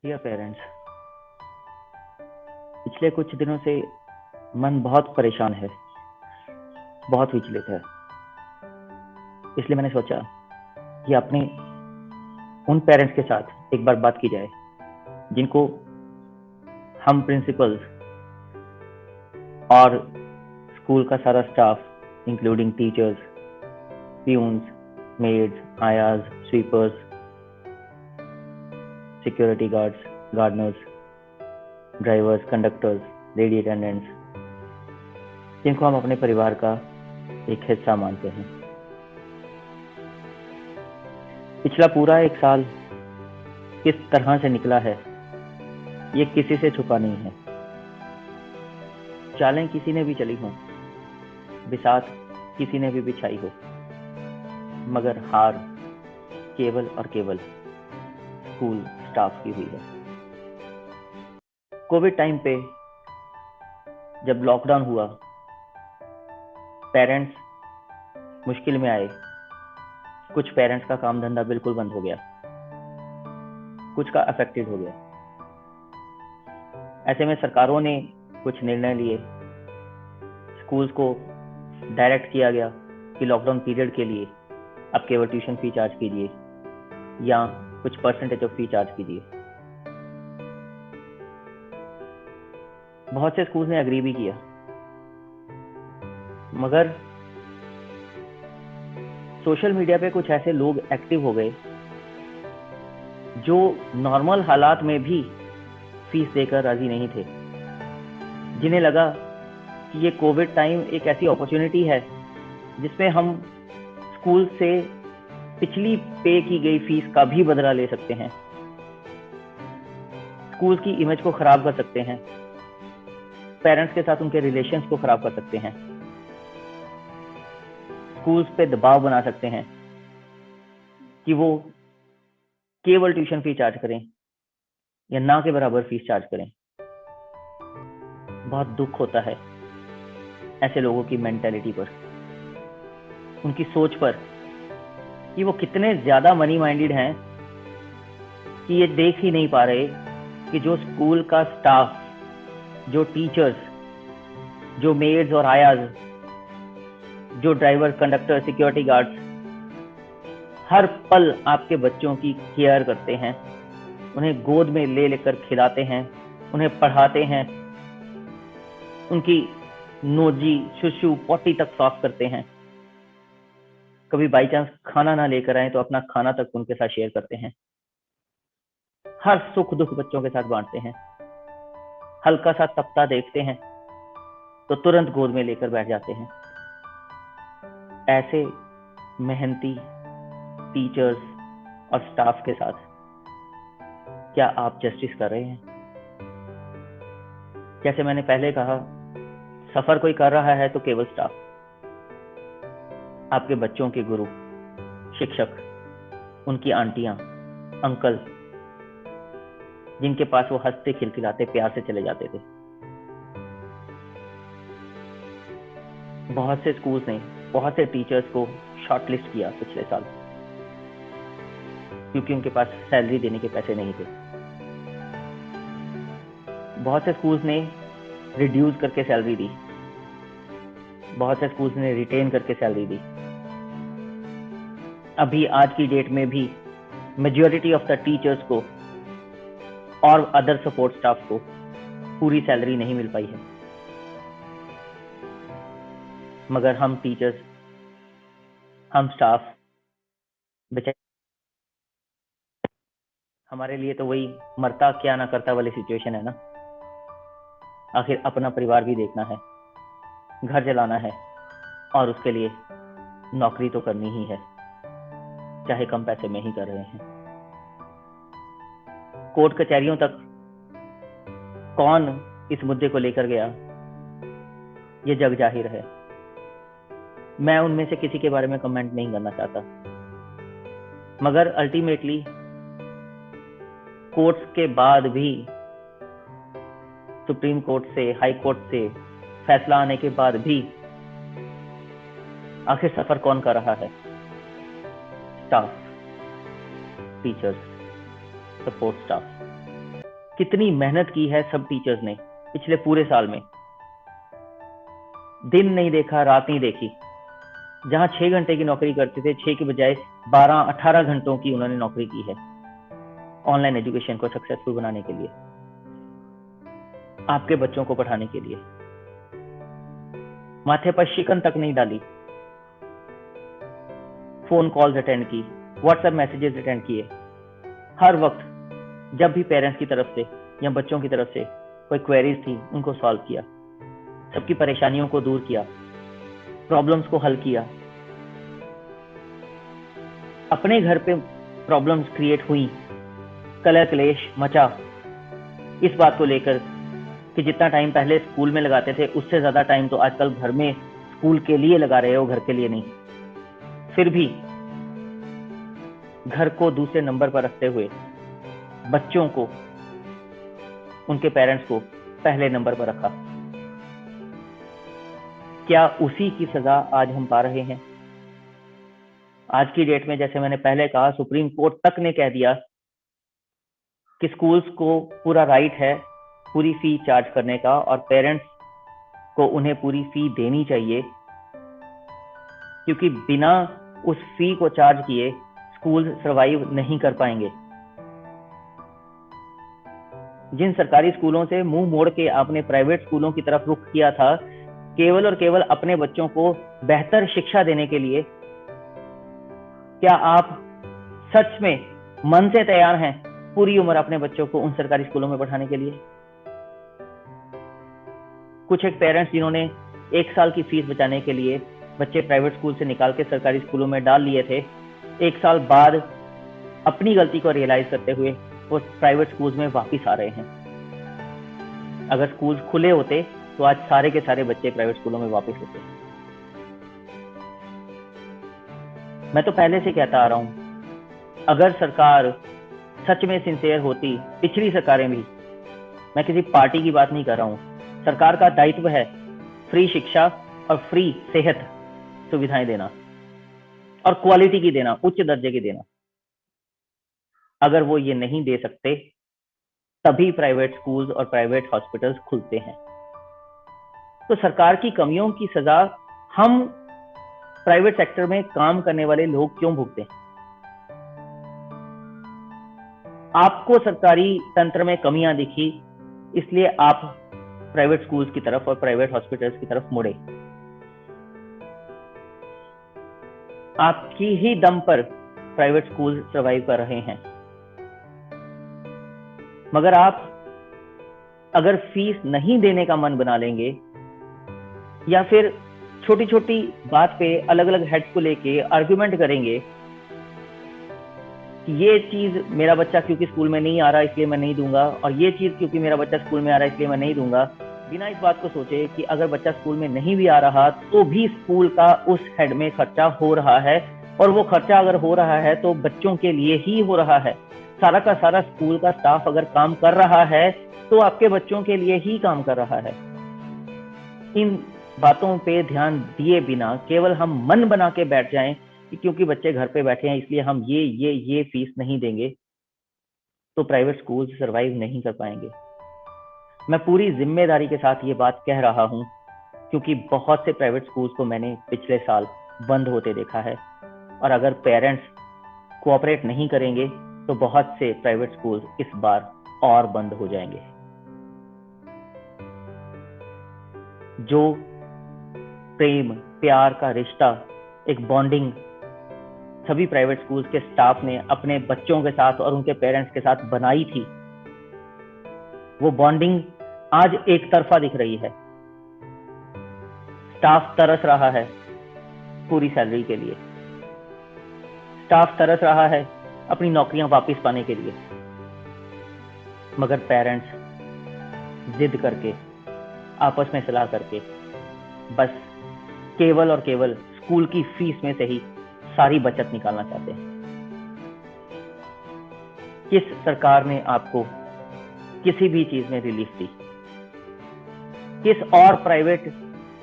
Dear parents, पिछले कुछ दिनों से मन बहुत परेशान है, बहुत विचलित है। इसलिए मैंने सोचा कि अपने उन पेरेंट्स के साथ एक बार बात की जाए जिनको हम प्रिंसिपल्स और स्कूल का सारा staff including teachers, peons, maids, ayahs, sweepers, security guards, gardeners, drivers, conductors, lady attendants, जिनको हम अपने परिवार का एक हिस्सा मानते हैं। पिछला पूरा एक साल किस तरह से निकला है ये किसी से छुपा नहीं है। चालें किसी ने भी चली हों, बिसात किसी ने भी बिछाई हो, मगर हार केवल और केवल स्कूल स्टाफ की हुई है। कोविड टाइम पे जब लॉकडाउन हुआ, पेरेंट्स मुश्किल में आए। कुछ पेरेंट्स का काम धंधा बिल्कुल बंद हो गया, कुछ का अफेक्टेड हो गया। ऐसे में सरकारों ने कुछ निर्णय लिए। स्कूल्स को डायरेक्ट किया गया कि लॉकडाउन पीरियड के लिए आप केवल ट्यूशन फी चार्ज कीजिए या कुछ परसेंटेज ऑफ फी चार्ज कीजिए। बहुत से स्कूल्स ने एग्री भी किया, मगर सोशल मीडिया पे कुछ ऐसे लोग एक्टिव हो गए जो नॉर्मल हालात में भी फीस देकर राजी नहीं थे, जिन्हें लगा कि ये कोविड टाइम एक ऐसी अपॉर्चुनिटी है जिसमें हम स्कूल से पिछली पे की गई फीस का भी बदला ले सकते हैं, स्कूल की इमेज को खराब कर सकते हैं, पेरेंट्स के साथ उनके रिलेशंस को खराब कर सकते हैं, स्कूल्स पे दबाव बना सकते हैं कि वो केवल ट्यूशन फी चार्ज करें या ना के बराबर फीस चार्ज करें। बहुत दुख होता है ऐसे लोगों की मेंटेलिटी पर, उनकी सोच पर, कि वो कितने ज्यादा मनी माइंडेड हैं कि ये देख ही नहीं पा रहे कि जो स्कूल का स्टाफ, जो टीचर्स, जो मेड्स और आयाज, जो ड्राइवर, कंडक्टर, सिक्योरिटी गार्ड्स हर पल आपके बच्चों की केयर करते हैं, उन्हें गोद में ले लेकर खिलाते हैं, उन्हें पढ़ाते हैं, उनकी नोजी, शुशु, पोटी तक साफ करते हैं। कभी बाई चांस खाना ना लेकर आए तो अपना खाना तक उनके साथ शेयर करते हैं। हर सुख दुख बच्चों के साथ बांटते हैं। हल्का सा तपता देखते हैं तो तुरंत गोद में लेकर बैठ जाते हैं। ऐसे मेहनती टीचर्स और स्टाफ के साथ क्या आप जस्टिस कर रहे हैं? जैसे मैंने पहले कहा, सफर कोई कर रहा है तो केवल स्टाफ, आपके बच्चों के गुरु, शिक्षक, उनकी आंटियां, अंकल, जिनके पास वो हंसते खिलखिलाते प्यार से चले जाते थे। बहुत से स्कूल्स ने बहुत से टीचर्स को शॉर्टलिस्ट किया पिछले साल, क्योंकि उनके पास सैलरी देने के पैसे नहीं थे। बहुत से स्कूल्स ने रिड्यूस करके सैलरी दी, बहुत से स्कूल्स ने रिटेन करके सैलरी दी। अभी आज की डेट में भी मेजॉरिटी ऑफ द टीचर्स को और अदर सपोर्ट स्टाफ को पूरी सैलरी नहीं मिल पाई है। मगर हम टीचर्स, हम स्टाफ बेचारे, हमारे लिए तो वही मरता क्या ना करता वाली सिचुएशन है ना। आखिर अपना परिवार भी देखना है, घर चलाना है, और उसके लिए नौकरी तो करनी ही है, चाहे कम पैसे में ही कर रहे हैं। कोर्ट कचहरियों तक कौन इस मुद्दे को लेकर गया, ये जग जाहिर है। मैं उनमें से किसी के बारे में कमेंट नहीं करना चाहता, मगर अल्टीमेटली कोर्ट्स के बाद भी, सुप्रीम कोर्ट से, हाई कोर्ट से फैसला आने के बाद भी आखिर सफर कौन कर रहा है? Staff, teachers, support staff. कितनी मेहनत की है सब टीचर्स ने पिछले पूरे साल में। दिन नहीं देखा, रात नहीं देखी। जहां 6 घंटे की नौकरी करते थे, 6 के बजाय 12-18 घंटों की उन्होंने नौकरी की है ऑनलाइन एजुकेशन को सक्सेसफुल बनाने के लिए, आपके बच्चों को पढ़ाने के लिए। माथे पर शिकन तक नहीं डाली, फोन कॉल्स अटेंड की, व्हाट्सएप मैसेजेस अटेंड किए। हर वक्त जब भी पेरेंट्स की तरफ से या बच्चों की तरफ से कोई क्वेरीज थी, उनको सॉल्व किया, सबकी परेशानियों को दूर किया, प्रॉब्लम्स को हल किया। अपने घर पे प्रॉब्लम्स क्रिएट हुई, कलह क्लेश मचा इस बात को लेकर कि जितना टाइम पहले स्कूल में लगाते थे उससे ज्यादा टाइम तो आजकल घर में स्कूल के लिए लगा रहे हो, घर के लिए नहीं। फिर भी घर को दूसरे नंबर पर रखते हुए बच्चों को, उनके पेरेंट्स को पहले नंबर पर रखा। क्या उसी की सजा आज हम पा रहे हैं? आज की डेट में, जैसे मैंने पहले कहा, सुप्रीम कोर्ट तक ने कह दिया कि स्कूल्स को पूरा राइट है पूरी फी चार्ज करने का, और पेरेंट्स को उन्हें पूरी फी देनी चाहिए, क्योंकि बिना उस फी को चार्ज किए स्कूल सर्वाइव नहीं कर पाएंगे। जिन सरकारी स्कूलों से मुंह मोड़ के आपने प्राइवेट स्कूलों की तरफ रुख किया था, केवल और केवल अपने बच्चों को बेहतर शिक्षा देने के लिए, क्या आप सच में मन से तैयार हैं पूरी उम्र अपने बच्चों को उन सरकारी स्कूलों में पढ़ाने के लिए? कुछ एक पेरेंट्स जिन्होंने 1 साल की फीस बचाने के लिए बच्चे प्राइवेट स्कूल से निकाल के सरकारी स्कूलों में डाल लिए थे, 1 साल बाद अपनी गलती को रियलाइज करते हुए वो प्राइवेट स्कूल्स में वापस आ रहे हैं। अगर स्कूल खुले होते तो आज सारे के सारे बच्चे प्राइवेट स्कूलों में वापस होते। मैं तो पहले से कहता आ रहा हूं, अगर सरकार सच में सिंसियर होती, पिछली सरकारें भी, मैं किसी पार्टी की बात नहीं कर रहा हूं, सरकार का दायित्व है फ्री शिक्षा और फ्री सेहत सुविधाएं देना और क्वालिटी की देना, उच्च दर्जे की देना। अगर वो ये नहीं दे सकते, तभी प्राइवेट स्कूल्स और प्राइवेट हॉस्पिटल्स खुलते हैं। तो सरकार की कमियों की सजा हम प्राइवेट सेक्टर में काम करने वाले लोग क्यों भुगते हैं? आपको सरकारी तंत्र में कमियां दिखी, इसलिए आप प्राइवेट स्कूल्स की तरफ और प्राइवेट हॉस्पिटल्स की तरफ मुड़े। आपकी ही दम पर प्राइवेट स्कूल सर्वाइव कर रहे हैं, मगर आप अगर फीस नहीं देने का मन बना लेंगे, या फिर छोटी छोटी बात पे अलग अलग हेड्स को लेके आर्ग्यूमेंट करेंगे कि ये चीज मेरा बच्चा क्योंकि स्कूल में नहीं आ रहा इसलिए मैं नहीं दूंगा, और ये चीज क्योंकि मेरा बच्चा स्कूल में आ रहा है इसलिए मैं नहीं दूंगा, बिना इस बात को सोचे कि अगर बच्चा स्कूल में नहीं भी आ रहा तो भी स्कूल का उस हेड में खर्चा हो रहा है, और वो खर्चा अगर हो रहा है तो बच्चों के लिए ही हो रहा है। सारा का सारा स्कूल का स्टाफ अगर काम कर रहा है तो आपके बच्चों के लिए ही काम कर रहा है। इन बातों पे ध्यान दिए बिना केवल हम मन बना के बैठ जाएं कि क्योंकि बच्चे घर पे बैठे हैं इसलिए हम ये फीस नहीं देंगे, तो प्राइवेट स्कूल सर्वाइव नहीं कर पाएंगे। मैं पूरी जिम्मेदारी के साथ ये बात कह रहा हूं, क्योंकि बहुत से प्राइवेट स्कूल्स को मैंने पिछले साल बंद होते देखा है, और अगर पेरेंट्स कोऑपरेट नहीं करेंगे तो बहुत से प्राइवेट स्कूल्स इस बार और बंद हो जाएंगे। जो प्रेम प्यार का रिश्ता, एक बॉन्डिंग सभी प्राइवेट स्कूल्स के स्टाफ ने अपने बच्चों के साथ और उनके पेरेंट्स के साथ बनाई थी, वो बॉन्डिंग आज एक तरफा दिख रही है। स्टाफ तरस रहा है पूरी सैलरी के लिए, स्टाफ तरस रहा है अपनी नौकरियां वापस पाने के लिए, मगर पेरेंट्स जिद करके, आपस में सलाह करके, बस केवल और केवल स्कूल की फीस में से ही सारी बचत निकालना चाहते हैं। किस सरकार ने आपको किसी भी चीज में रिलीफ दी? किस और प्राइवेट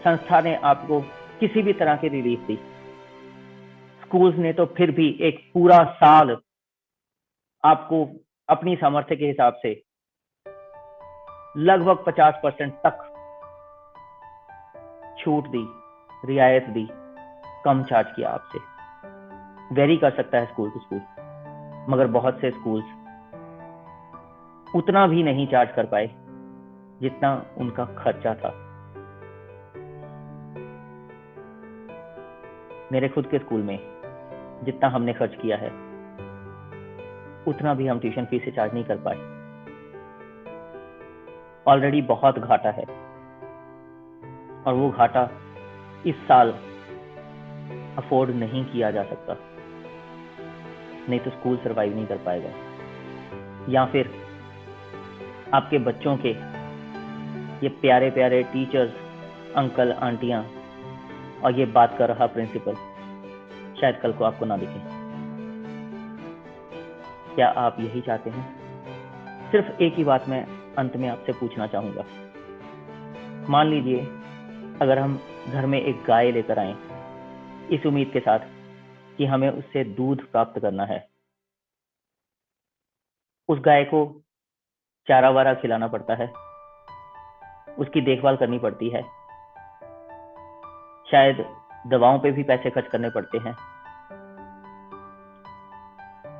संस्था ने आपको किसी भी तरह की रिलीफ दी? स्कूल्स ने तो फिर भी एक पूरा साल आपको अपनी सामर्थ्य के हिसाब से लगभग 50% तक छूट दी, रियायत दी, कम चार्ज किया आपसे। वेरी कर सकता है स्कूल टू स्कूल, मगर बहुत से स्कूल्स उतना भी नहीं चार्ज कर पाए जितना उनका खर्चा था। मेरे खुद के स्कूल में जितना हमने खर्च किया है उतना भी हम ट्यूशन फीस से चार्ज नहीं कर पाए। ऑलरेडी बहुत घाटा है और वो घाटा इस साल अफोर्ड नहीं किया जा सकता, नहीं तो स्कूल सरवाइव नहीं कर पाएगा। या फिर आपके बच्चों के ये प्यारे प्यारे टीचर्स, अंकल आंटियां और ये बात कर रहा प्रिंसिपल शायद कल को आपको ना दिखे। क्या आप यही चाहते हैं? सिर्फ एक ही बात मैं अंत में आपसे पूछना चाहूंगा। मान लीजिए अगर हम घर में एक गाय लेकर आए इस उम्मीद के साथ कि हमें उससे दूध प्राप्त करना है। उस गाय को चारा वारा खिलाना पड़ता है, उसकी देखभाल करनी पड़ती है, शायद दवाओं पे भी पैसे खर्च करने पड़ते हैं,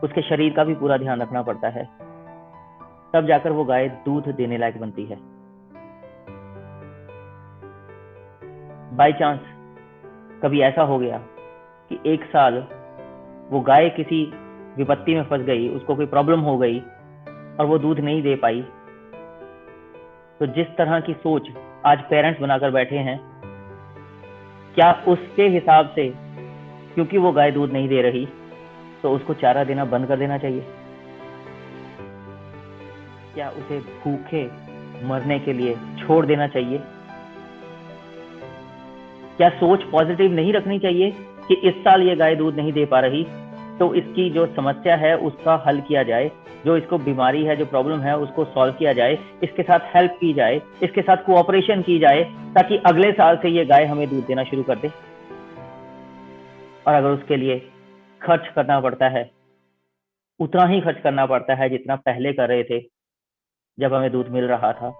उसके शरीर का भी पूरा ध्यान रखना पड़ता है, तब जाकर वो गाय दूध देने लायक बनती है। बाय चांस कभी ऐसा हो गया कि एक साल वो गाय किसी विपत्ति में फंस गई, उसको कोई प्रॉब्लम हो गई और वो दूध नहीं दे पाई, तो जिस तरह की सोच आज पेरेंट्स बनाकर बैठे हैं, क्या उसके हिसाब से क्योंकि वो गाय दूध नहीं दे रही तो उसको चारा देना बंद कर देना चाहिए? क्या उसे भूखे मरने के लिए छोड़ देना चाहिए? क्या सोच पॉजिटिव नहीं रखनी चाहिए कि इस साल ये गाय दूध नहीं दे पा रही तो इसकी जो समस्या है उसका हल किया जाए, जो इसको बीमारी है, जो प्रॉब्लम है उसको सॉल्व किया जाए, इसके साथ हेल्प की जाए, इसके साथ कोऑपरेशन की जाए ताकि अगले साल से ये गाय हमें दूध देना शुरू कर दे। और अगर उसके लिए खर्च करना पड़ता है, उतना ही खर्च करना पड़ता है जितना पहले कर रहे थे जब हमें दूध मिल रहा था,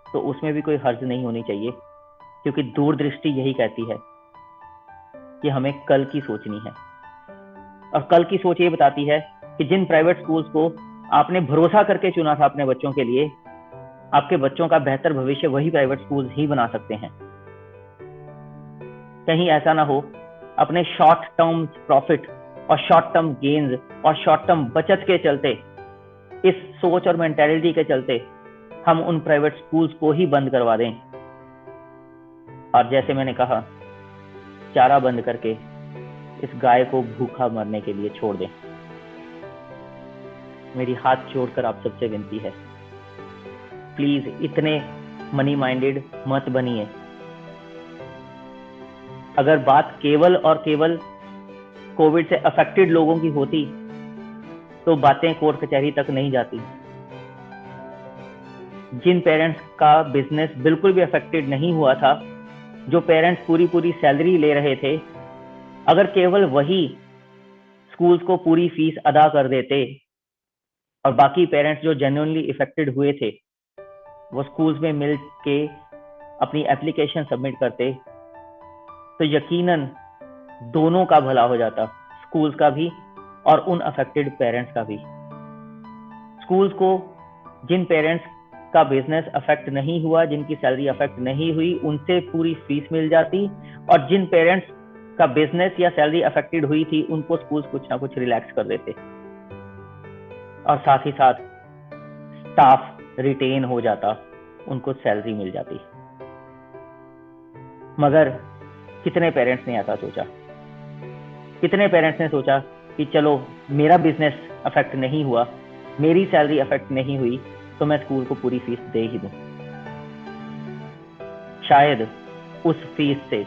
तो उसमें भी कोई हर्ज नहीं होनी चाहिए, क्योंकि दूरदृष्टि यही कहती है कि हमें कल की सोचनी है। और कल की सोच ये बताती है कि जिन प्राइवेट स्कूल्स को आपने भरोसा करके चुना था अपने बच्चों के लिए, आपके बच्चों का बेहतर भविष्य वही प्राइवेट स्कूल्स ही बना सकते हैं। कहीं ऐसा ना हो अपने शॉर्ट टर्म प्रॉफिट और शॉर्ट टर्म गेन्स और शॉर्ट टर्म बचत के चलते, इस सोच और मेंटेलिटी के चलते हम उन प्राइवेट स्कूल्स को ही बंद करवा दें और जैसे मैंने कहा चारा बंद करके इस गाय को भूखा मरने के लिए छोड़ दें। मेरी हाथ जोड़कर आप सबसे विनती है, प्लीज इतने मनी माइंडेड मत बनिए। अगर बात केवल और केवल कोविड से अफेक्टेड लोगों की होती तो बातें कोर्ट कचहरी तक नहीं जाती। जिन पेरेंट्स का बिजनेस बिल्कुल भी अफेक्टेड नहीं हुआ था, जो पेरेंट्स पूरी पूरी सैलरी ले रहे थे, अगर केवल वही स्कूल्स को पूरी फीस अदा कर देते और बाकी पेरेंट्स जो जेन्युइनली इफेक्टेड हुए थे वो स्कूल्स में मिल के अपनी एप्लीकेशन सबमिट करते, तो यकीनन दोनों का भला हो जाता, स्कूल्स का भी और उन अफेक्टेड पेरेंट्स का भी। स्कूल्स को जिन पेरेंट्स का बिजनेस अफेक्ट नहीं हुआ, जिनकी सैलरी अफेक्ट नहीं हुई, उनसे पूरी फीस मिल जाती, और जिन पेरेंट्स का बिजनेस या सैलरी अफेक्टेड हुई थी उनको स्कूल्स कुछ ना कुछ रिलैक्स कर देते और साथ ही साथ स्टाफ रिटेन हो जाता, उनको सैलरी मिल जाती। मगर कितने पेरेंट्स ने ऐसा सोचा? कितने पेरेंट्स ने सोचा कि चलो मेरा बिजनेस अफेक्ट नहीं हुआ, मेरी सैलरी अफेक्ट नहीं हुई, तो मैं स्कूल को पूरी फीस दे ही दूं। शायद उस फीस से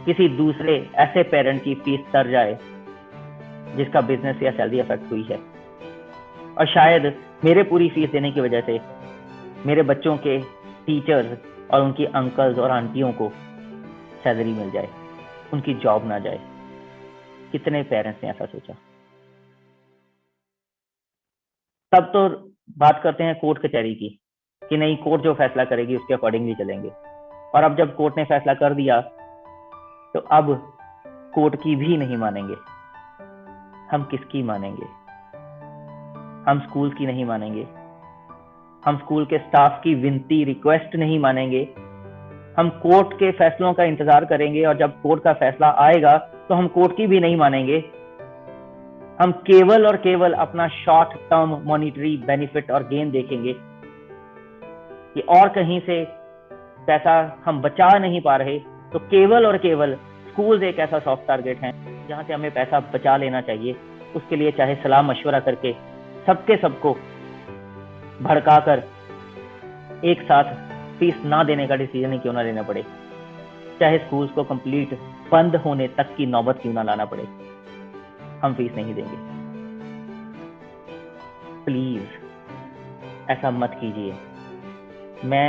किसी दूसरे ऐसे पेरेंट की फीस तर जाए जिसका बिजनेस या सैलरी अफेक्ट हुई है, और शायद मेरे पूरी फीस देने की वजह से मेरे बच्चों के टीचर्स और उनकी अंकल्स और आंटियों को सैलरी मिल जाए, उनकी जॉब ना जाए। कितने पेरेंट्स ने ऐसा सोचा? तब तो बात करते हैं कोर्ट कचहरी की कि नहीं, कोर्ट जो फैसला करेगी उसके अकॉर्डिंगली चलेंगे। और अब जब कोर्ट ने फैसला कर दिया तो अब कोर्ट की भी नहीं मानेंगे। हम किसकी मानेंगे? हम स्कूल की नहीं मानेंगे, हम स्कूल के स्टाफ की विनती रिक्वेस्ट नहीं मानेंगे, हम कोर्ट के फैसलों का इंतजार करेंगे और जब कोर्ट का फैसला आएगा तो हम कोर्ट की भी नहीं मानेंगे। हम केवल और केवल अपना शॉर्ट टर्म मॉनिटरी बेनिफिट और गेन देखेंगे कि और कहीं से पैसा हम बचा नहीं पा रहे, तो केवल और केवल स्कूल एक ऐसा सॉफ्ट टारगेट है जहां से हमें पैसा बचा लेना चाहिए। उसके लिए चाहे सलाह मशवरा करके सबको भड़काकर एक साथ फीस ना देने का डिसीजन ही क्यों ना लेना पड़े, चाहे स्कूल्स को कंप्लीट बंद होने तक की नौबत क्यों ना लाना पड़े, हम फीस नहीं देंगे। प्लीज ऐसा मत कीजिए। मैं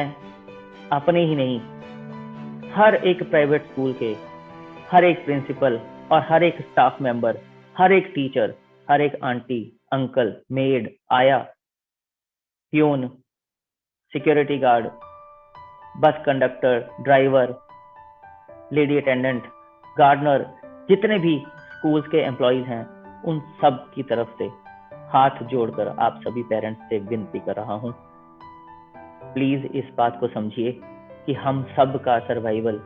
अपने ही नहीं, हर एक प्राइवेट स्कूल के हर एक प्रिंसिपल और हर एक स्टाफ मेंबर, हर एक टीचर, हर एक आंटी, अंकल, मेड, आया, peon, security guard, bus conductor, driver, lady attendant, gardener, जितने भी स्कूल्स के एम्प्लॉयज हैं, उन सब की तरफ से हाथ जोड़कर आप सभी पेरेंट्स से विनती कर रहा हूं, प्लीज इस बात को समझिए कि हम सब का सर्वाइवल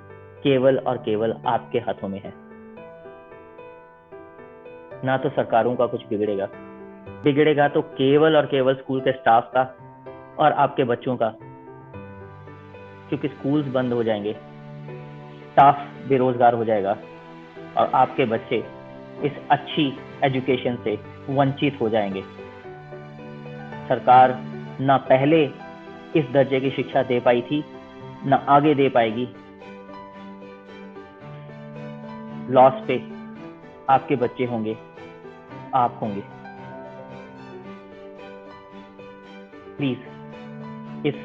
केवल और केवल आपके हाथों में है। ना तो सरकारों का कुछ बिगड़ेगा तो केवल और केवल स्कूल के स्टाफ का और आपके बच्चों का, क्योंकि स्कूल्स बंद हो जाएंगे, स्टाफ बेरोजगार हो जाएगा और आपके बच्चे इस अच्छी एजुकेशन से वंचित हो जाएंगे। सरकार ना पहले इस दर्जे की शिक्षा दे पाई थी, ना आगे दे पाएगी। लॉस पे आपके बच्चे होंगे, आप होंगे। प्लीज इस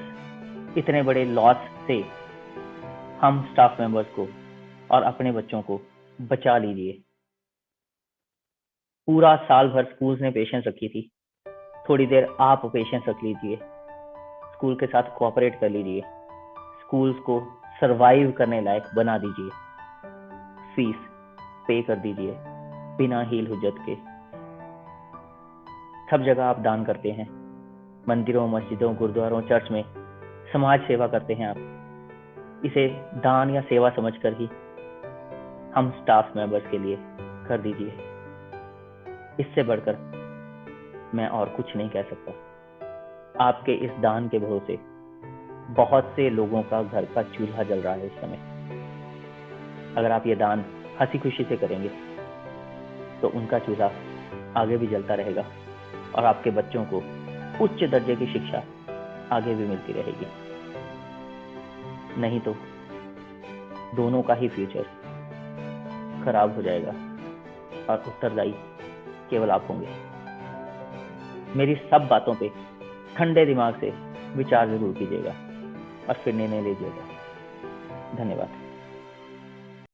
इतने बड़े लॉस से हम स्टाफ मेंबर्स को और अपने बच्चों को बचा लीजिए। पूरा साल भर स्कूल्स ने पेशेंस रखी थी, थोड़ी देर आप पेशेंस रख लीजिए, स्कूल के साथ कोऑपरेट कर लीजिए, स्कूल्स को सरवाइव करने लायक बना दीजिए, फीस पे कर दीजिए बिना हील हुज्जत के। सब जगह आप दान करते हैं, मंदिरों, मस्जिदों, गुरुद्वारों, चर्च में समाज सेवा करते हैं आप। इसे दान या सेवा समझकर ही हम स्टाफ मेंबर्स के लिए कर दीजिए। इससे बढ़कर मैं और कुछ नहीं कह सकता। आपके इस दान के भरोसे बहुत से लोगों का घर का चूल्हा जल रहा है इस समय। अगर आप ये दान हंसी खुशी से करेंगे तो उनका चूल्हा आगे भी जलता रहेगा और आपके बच्चों को उच्च दर्जे की शिक्षा आगे भी मिलती रहेगी। नहीं तो दोनों का ही फ्यूचर खराब हो जाएगा और उत्तरदायी केवल आप होंगे। मेरी सब बातों पे ठंडे दिमाग से विचार जरूर कीजिएगा और फिर निर्णय लीजिएगा। धन्यवाद।